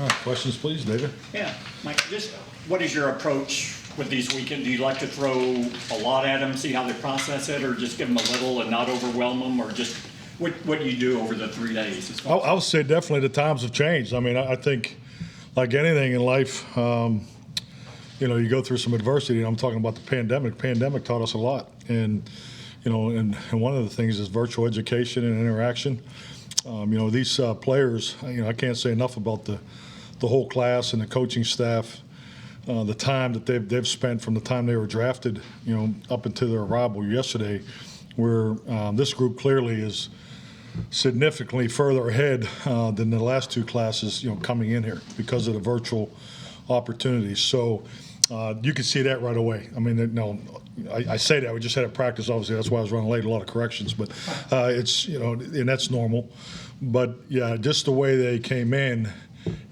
right, questions, please, David. Yeah, Mike, just what is your approach with these weekends? Do you like to throw a lot at them, see how they process it, or just give them a little and not overwhelm them, or just what do you do over the 3 days? I would say definitely the times have changed. I mean, I think like anything in life, you go through some adversity. I'm talking about the pandemic. Pandemic taught us a lot. And one of the things is virtual education and interaction. These players, I can't say enough about the whole class and the coaching staff, the time that they've spent from the time they were drafted, up until their arrival yesterday, where this group clearly is significantly further ahead than the last two classes, coming in here because of the virtual opportunities. So you can see that right away. I mean, I say that we just had a practice. Obviously, that's why I was running late. A lot of corrections, but it's and that's normal. But yeah, just the way they came in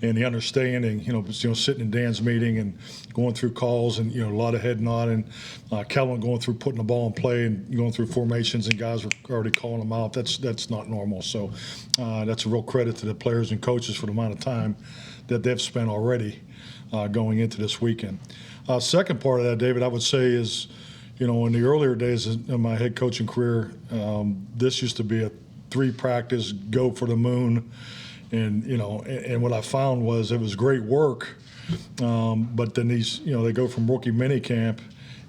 and the understanding, sitting in Dan's meeting and going through calls and a lot of head nodding. Kellen going through putting the ball in play and going through formations and guys were already calling them out. That's not normal. So that's a real credit to the players and coaches for the amount of time that they've spent already going into this weekend. Second part of that, David, I would say is, in the earlier days of my head coaching career, this used to be a 3-practice, go for the moon. And what I found was it was great work, but then they go from rookie mini camp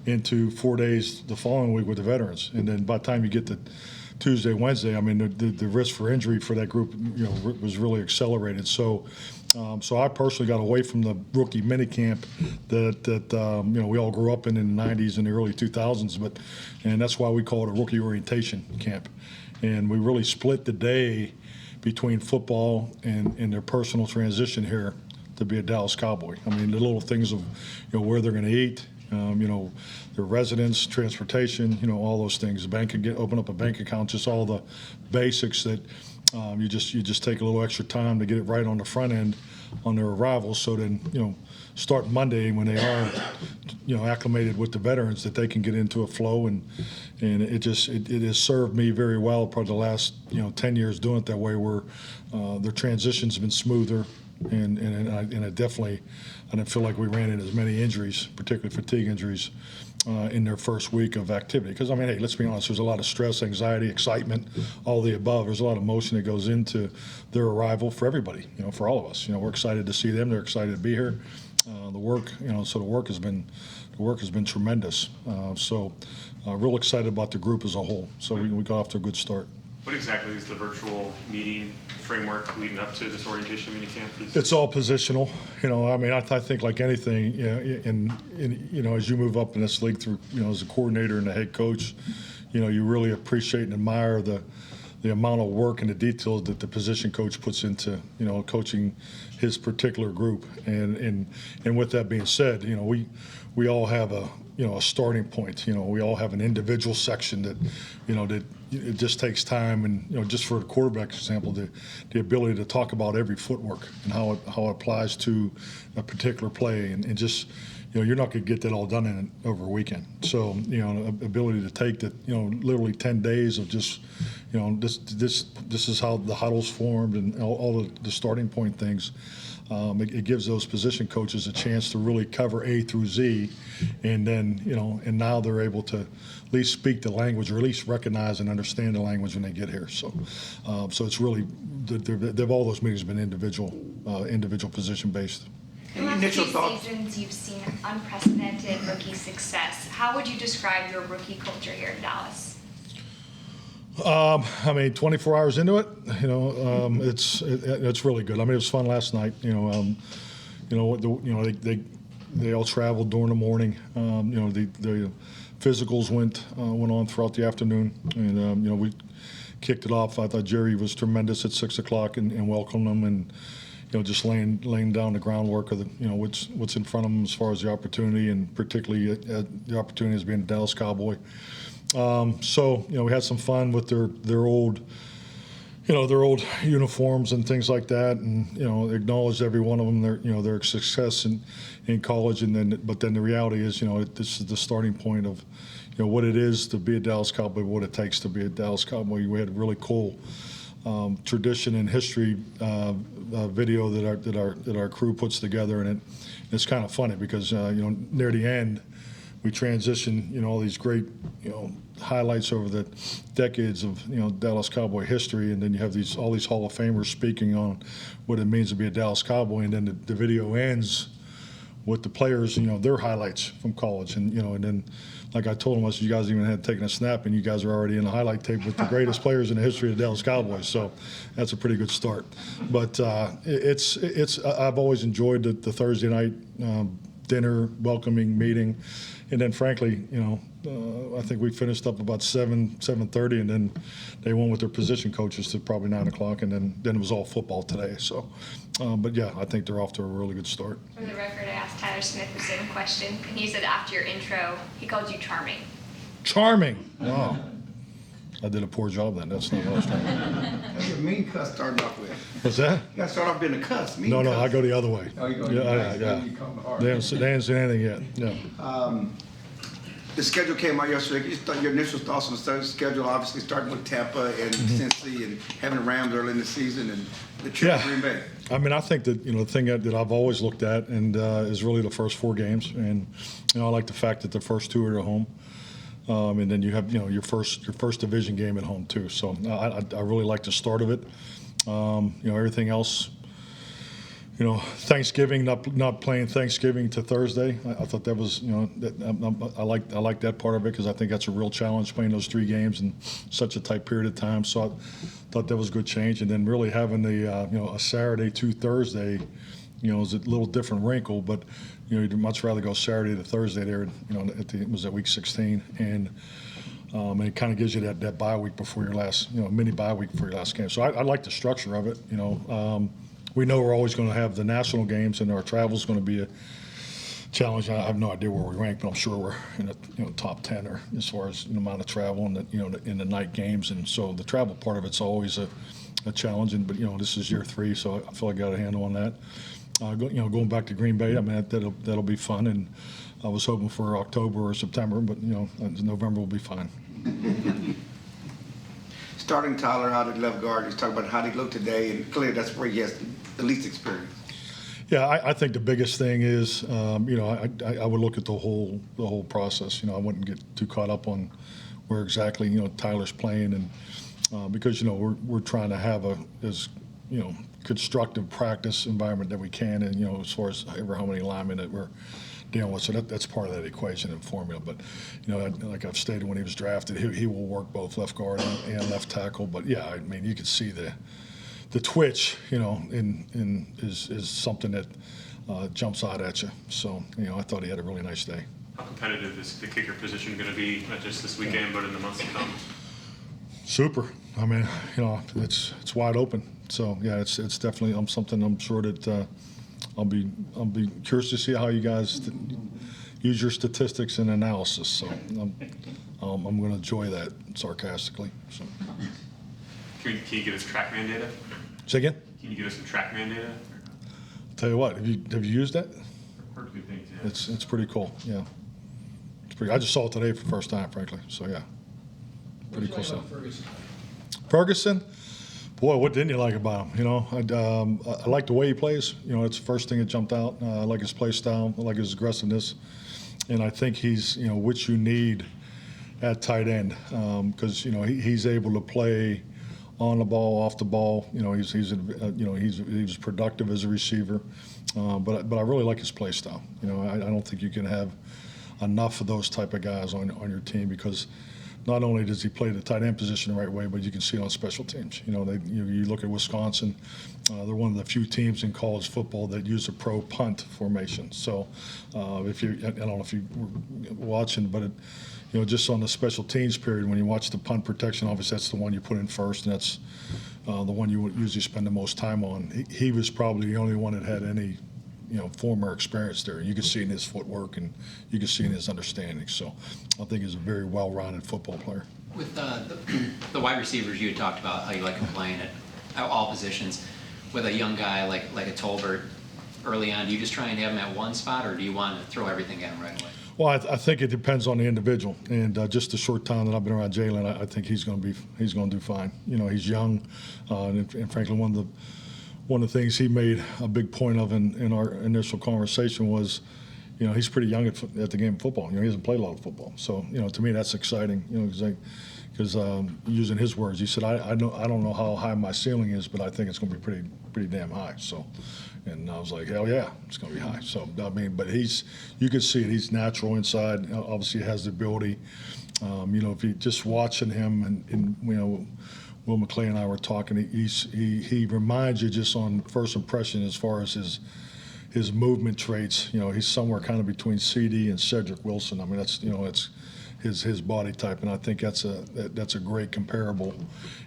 into 4 days the following week with the veterans. And then by the time you get to Tuesday, Wednesday, I mean, the risk for injury for that group, was really accelerated. So I personally got away from the rookie mini camp that we all grew up in the 90s and the early 2000s, and that's why we call it a rookie orientation camp. And we really split the day between football and their personal transition here to be a Dallas Cowboy. I mean, the little things of where they're going to eat, their residence, transportation, all those things. Open up a bank account, just all the basics that you just take a little extra time to get it right on the front end on their arrival. So then start Monday when they are acclimated with the veterans, that they can get into a flow, and it has served me very well probably the last 10 years doing it that way, where their transitions have been smoother, and I didn't feel like we ran into as many injuries, particularly fatigue injuries, in their first week of activity. Because, I mean, hey, let's be honest, there's a lot of stress, anxiety, excitement, all the above. There's a lot of emotion that goes into their arrival for everybody, for all of us. We're excited to see them. They're excited to be here. The work has been tremendous. Real excited about the group as a whole. So we got off to a good start. What exactly is the virtual meeting framework leading up to this orientation mini camp? It's all positional. I think like anything, as you move up in this league through, as a coordinator and a head coach, you really appreciate and admire the amount of work and the details that the position coach puts into, coaching his particular group. And with that being said, we all have a starting point. We all have an individual section that it just takes time, and just for a quarterback example, the ability to talk about every footwork and how it applies to a particular play, and just you're not going to get that all done over a weekend. So ability to take that literally 10 days of just this is how the huddle's formed and all the starting point things. It gives those position coaches a chance to really cover A through Z, and then and now they're able to at least speak the language, or at least recognize and understand the language when they get here. So it's really all those meetings have been individual position based. In the last few seasons, you've seen unprecedented rookie success. How would you describe your rookie culture here in Dallas? 24 hours into it, it's really good. I mean, it was fun last night. They all traveled during the morning. The physicals went on throughout the afternoon, and we kicked it off. I thought Jerry was tremendous at 6 o'clock and welcomed them, and just laying down the groundwork of what's in front of them as far as the opportunity, and particularly the opportunity as being a Dallas Cowboy. We had some fun with their old uniforms and things like that, and acknowledged every one of them their success in college, but then the reality is this is the starting point of what it is to be a Dallas Cowboy, what it takes to be a Dallas Cowboy. We had really cool tradition and history video that our crew puts together, and it's kind of funny because near the end we transition all these great highlights over the decades of Dallas Cowboy history, and then you have all these Hall of Famers speaking on what it means to be a Dallas Cowboy, and then the video ends with the players, their highlights from college, and then like I told them, I said, you guys even had taken a snap, and you guys are already in the highlight tape with the greatest players in the history of the Dallas Cowboys. So that's a pretty good start. But I've always enjoyed the Thursday night dinner, welcoming meeting, and then frankly, I think we finished up about 7:30, and then they went with their position coaches to probably 9 o'clock, and then it was all football today. So, but yeah, I think they're off to a really good start. For the record, I asked Tyler Smith the same question, and he said after your intro, he called you charming. Charming. Wow. I did a poor job then. That's not what I was trying to do. That's a mean cuss starting off with. What's that? You gotta start off being a cuss. Mean No, cuss. I go the other way. Oh, you go. Yeah, Nice. yeah. You come hard. They haven't seen anything yet. Yeah. The schedule came out yesterday. Your initial thoughts on the schedule, obviously starting with Tampa and Cincy and having the Rams early in the season and the trip to Green Bay. I mean, I think that the thing that I've always looked at and is really the first 4 games, and I like the fact that the first 2 are at home, and then you have your first division game at home too. So I really like the start of it. Everything else. Thanksgiving, not playing Thanksgiving to Thursday. I thought that was, I like that part of it because I think that's a real challenge playing those 3 games in such a tight period of time. So I thought that was a good change. And then really having a Saturday to Thursday, is a little different wrinkle. But you'd much rather go Saturday to Thursday there. It was at week 16, and it kind of gives you that bye week before your last, mini bye week before your last game. So I like the structure of it. We know we're always going to have the national games, and our travel is going to be a challenge. I have no idea where we rank, but I'm sure we're in the top 10 or as far as the amount of travel and in the night games. And so the travel part of it's always a challenge. But this is year 3, so I feel like I got a handle on that. Going back to Green Bay, I mean that'll be fun. And I was hoping for October or September, but November will be fine. Starting Tyler out at left guard, he's talking about how he looked today, and clearly that's where he has the least experience. Yeah, I think the biggest thing is, I would look at the whole process. I wouldn't get too caught up on where exactly Tyler's playing, and because we're trying to have as constructive practice environment that we can, and as far as ever how many linemen that we're dealing with, so that's part of that equation and formula. But like I've stated, when he was drafted, he will work both left guard and left tackle. But yeah, I mean you can see the twitch, is something that jumps out at you. So I thought he had a really nice day. How competitive is the kicker position going to be, not just this weekend, but in the months to come? Super. I mean, it's wide open. So yeah, it's definitely something I'm sure that I'll be curious to see how you guys use your statistics and analysis. So I'm going to enjoy that sarcastically. So. Can you give us TrackMan data? Say again? Can you give us some TrackMan data? I'll tell you what. Have you used that? Heard good things. Yeah. It's pretty cool. Yeah. I just saw it today for the first time, frankly. So yeah, pretty cool stuff. Ferguson. Boy, what didn't you like about him? I like the way he plays. It's the first thing that jumped out. I like his play style. I like his aggressiveness, and I think he's what you need at tight end because he's able to play on the ball, off the ball. He's productive as a receiver, but I really like his play style. I don't think you can have enough of those type of guys on your team because. Not only does he play the tight end position the right way, but you can see it on special teams. You look at Wisconsin; they're one of the few teams in college football that use a pro punt formation. So, I don't know if you were watching, but just on the special teams period, when you watch the punt protection, obviously that's the one you put in first, and that's the one you would usually spend the most time on. He was probably the only one that had any. Former experience there. You can see in his footwork and you can see in his understanding. So I think he's a very well-rounded football player. With the wide receivers, you had talked about how you like him playing at all positions. With a young guy like a Tolbert early on, do you just try and have him at one spot, or do you want to throw everything at him right away? Well, I think it depends on the individual, and just the short time that I've been around Jalen, I think he's going to do fine. You know, he's young, and frankly, one of the things he made a big point of in our initial conversation was, you know, he's pretty young at the game of football. You know, he hasn't played a lot of football, so you know, to me that's exciting. You know, because using his words, he said, I don't know how high my ceiling is, but I think it's going to be pretty damn high. So. And I was like, hell yeah, it's going to be high. So, I mean, but you can see it. He's natural inside. Obviously, he has the ability. You know, if you just watching him, and you know, Will McClay and I were talking, he reminds you just on first impression as far as his movement traits. You know, he's somewhere kind of between CD and Cedric Wilson. I mean, that's his body type, and I think that's a great comparable,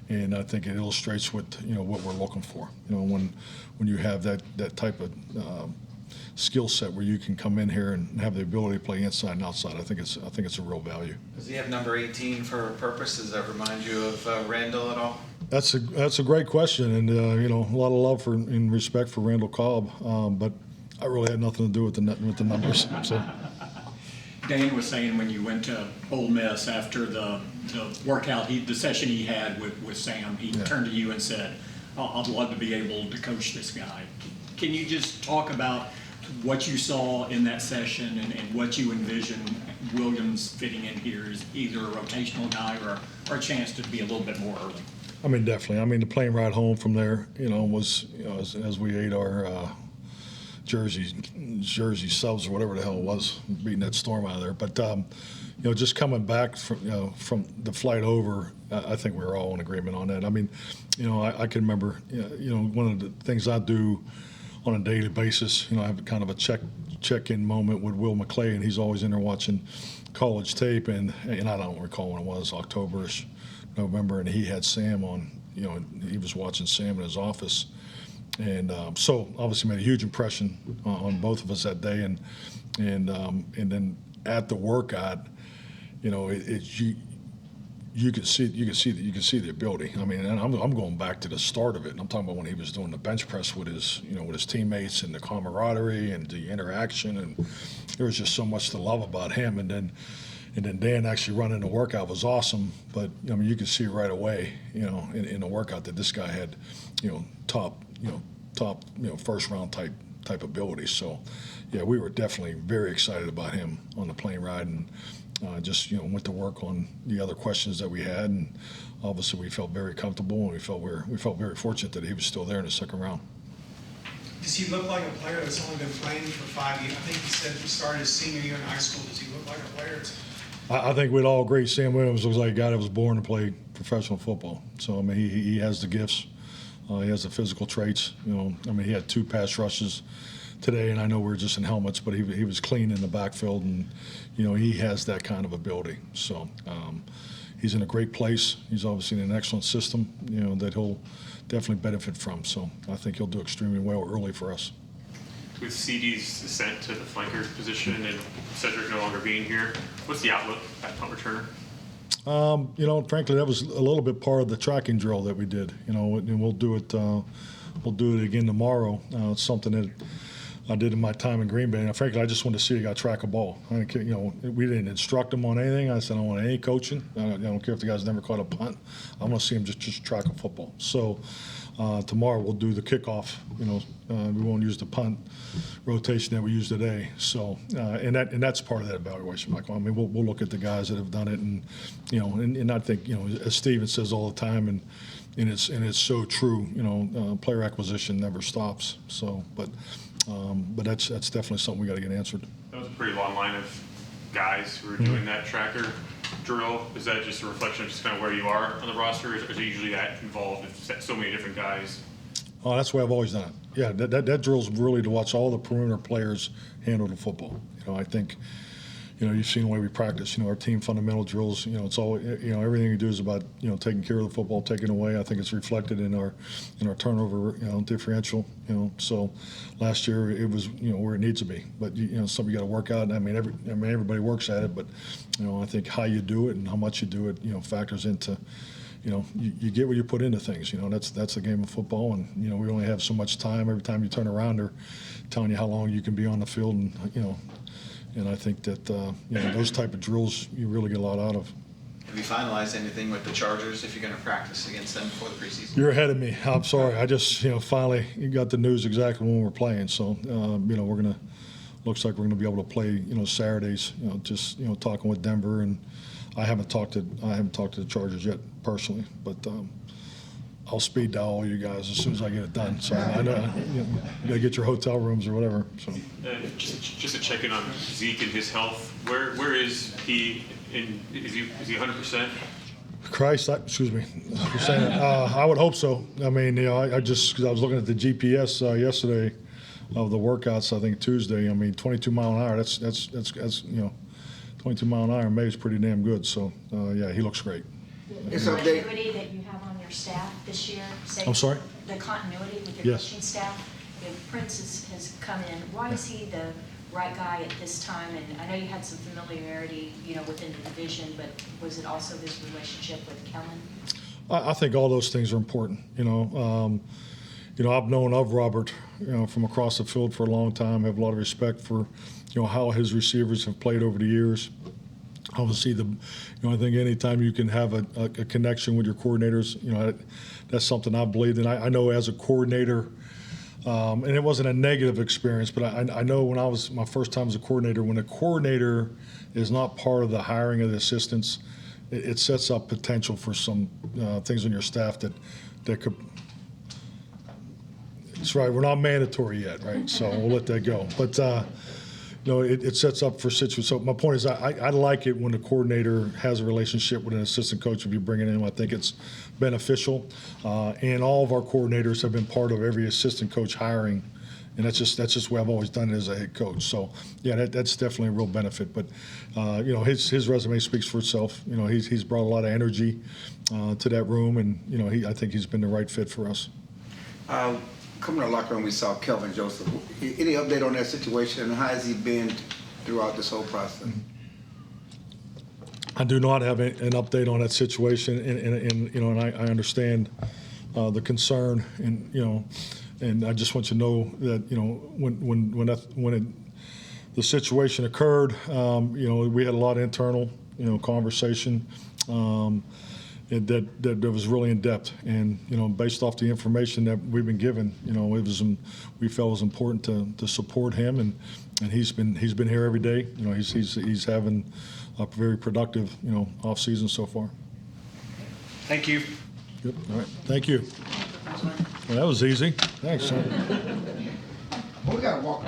and I think it illustrates what we're looking for. You know, when you have that type of skill set where you can come in here and have the ability to play inside and outside, I think it's a real value. Does he have number 18 for a purpose? Does that remind you of Randall at all? That's a great question, and you know, a lot of love and respect for Randall Cobb, but I really had nothing to do with the numbers. So. Dan was saying when you went to Ole Miss after the workout, the session he had with Sam, he turned to you and said, I'd love to be able to coach this guy. Can you just talk about what you saw in that session and what you envision Williams fitting in here as either a rotational guy or a chance to be a little bit more early? I mean, definitely. I mean, the plane ride home from there, you know, was, you know, as we ate our Jersey subs or whatever the hell it was, beating that storm out of there. But you know, just coming back from the flight over, I think we were all in agreement on that. I mean, you know, I can remember, you know, one of the things I do on a daily basis, you know, I have kind of a check-in moment with Will McClay, and he's always in there watching college tape, and I don't recall when it was, October-ish, November, and he had Sam on, you know, he was watching Sam in his office. And so obviously made a huge impression on both of us that day, and then at the workout, you know, you could see the ability. I mean, and I'm going back to the start of it, and I'm talking about when he was doing the bench press with his teammates and the camaraderie and the interaction, and there was just so much to love about him. And then Dan actually running the workout was awesome, but I mean, you could see right away, you know, in the workout that this guy had, you know, top first round type ability. So yeah, we were definitely very excited about him on the plane ride, and just, you know, went to work on the other questions that we had, and obviously we felt very comfortable, and we felt very fortunate that he was still there in the second round. Does he look like a player that's only been playing for 5 years? I think he said he started his senior year in high school. Does he look like a player? I think we'd all agree Sam Williams looks like a guy that was born to play professional football. So I mean, he has the gifts. He has the physical traits. You know, I mean, he had 2 pass rushes today, and I know we were just in helmets, but he was clean in the backfield, and you know, he has that kind of ability. So he's in a great place. He's obviously in an excellent system, you know, that he'll definitely benefit from. So I think he'll do extremely well early for us. With CD's ascent to the flanker position and Cedric no longer being here, what's the outlook at punt returner? You know, frankly, that was a little bit part of the tracking drill that we did. You know, and we'll do it. We'll do it again tomorrow. It's something that I did in my time in Green Bay. And frankly, I just wanted to see a guy track a ball. We didn't instruct him on anything. I said, I don't want any coaching. I don't care if the guy's never caught a punt. I want to see him just track a football. So tomorrow we'll do the kickoff. You know, we won't use the punt rotation that we use today. So and that's part of that evaluation, Michael. I mean, we'll look at the guys that have done it, and you know, and I think, you know, as Steven says all the time, and it's so true. You know, player acquisition never stops. So, but that's definitely something we got to get answered. That was a pretty long line of guys who were doing that tracker drill. Is that just a reflection of just kind of where you are on the roster? Or is it usually that involved with so many different guys? Oh, that's the way I've always done it. Yeah, that drill's really to watch all the perimeter players handle the football. You know, I think, you know, you've seen the way we practice. You know, our team fundamental drills. You know, it's all, you know, everything we do is about, you know, taking care of the football, taking away. I think it's reflected in our turnover, you know, differential. You know, so last year it was, you know, where it needs to be. But you know, something you got to work out. I mean, everybody works at it, but you know, I think how you do it and how much you do it, you know, factors into. You know, you get what you put into things. You know, that's the game of football, and you know, we only have so much time. Every time you turn around, they're telling you how long you can be on the field, and you know, And I think that those type of drills you really get a lot out of. Have you finalized anything with the Chargers if you're going to practice against them before the preseason? You're ahead of me. I'm sorry. I just finally got the news exactly when we're playing. So we're gonna. Looks like we're going to be able to play, Saturdays. Just talking with Denver, and I haven't talked to the Chargers yet personally, but I'll speed dial all you guys as soon as I get it done. So I know you got to get your hotel rooms or whatever. So Just to check in on Zeke and his health. Where is he? Is he 100%? Christ, excuse me. You're saying that? I would hope so. I mean, I just because I was looking at the GPS yesterday of the workouts. I think Tuesday. I mean, 22 mile an hour. That's 22 mile an hour. Maybe is pretty damn good. So yeah, he looks great. It's The update. continuity that you have on your staff this year, say. I'm sorry? The continuity with your Yes. coaching staff. If Prince has come in, why is he the right guy at this time? And I know you had some familiarity, within the division, but was it also his relationship with Kellen? I think all those things are important. I've known of Robert, from across the field for a long time. Have a lot of respect for, how his receivers have played over the years. Obviously, I think anytime you can have a connection with your coordinators, that's something I believed in. I know as a coordinator, and it wasn't a negative experience, but I know when I was my first time as a coordinator, when a coordinator is not part of the hiring of the assistants, it sets up potential for some things on your staff that could. That's right. We're not mandatory yet, right? So we'll let that go. But it sets up for situations. So my point is, I like it when a coordinator has a relationship with an assistant coach. If you bring it in, I think it's beneficial. And all of our coordinators have been part of every assistant coach hiring, and that's just the way I've always done it as a head coach. So yeah, that's definitely a real benefit. But his resume speaks for itself. He's brought a lot of energy to that room, and I think he's been the right fit for us. Coming to the locker room, we saw Kelvin Joseph. Any update on that situation, and how has he been throughout this whole process? I do not have an update on that situation, and I understand the concern, and I just want you to know that when the situation occurred, we had a lot of internal conversation. That was really in depth, and based off the information that we've been given, we felt it was important to support him, and he's been here every day. He's having a very productive off season so far. Thank you. Yep. All right. Thank you. Well, that was easy. Thanks. We got to walk.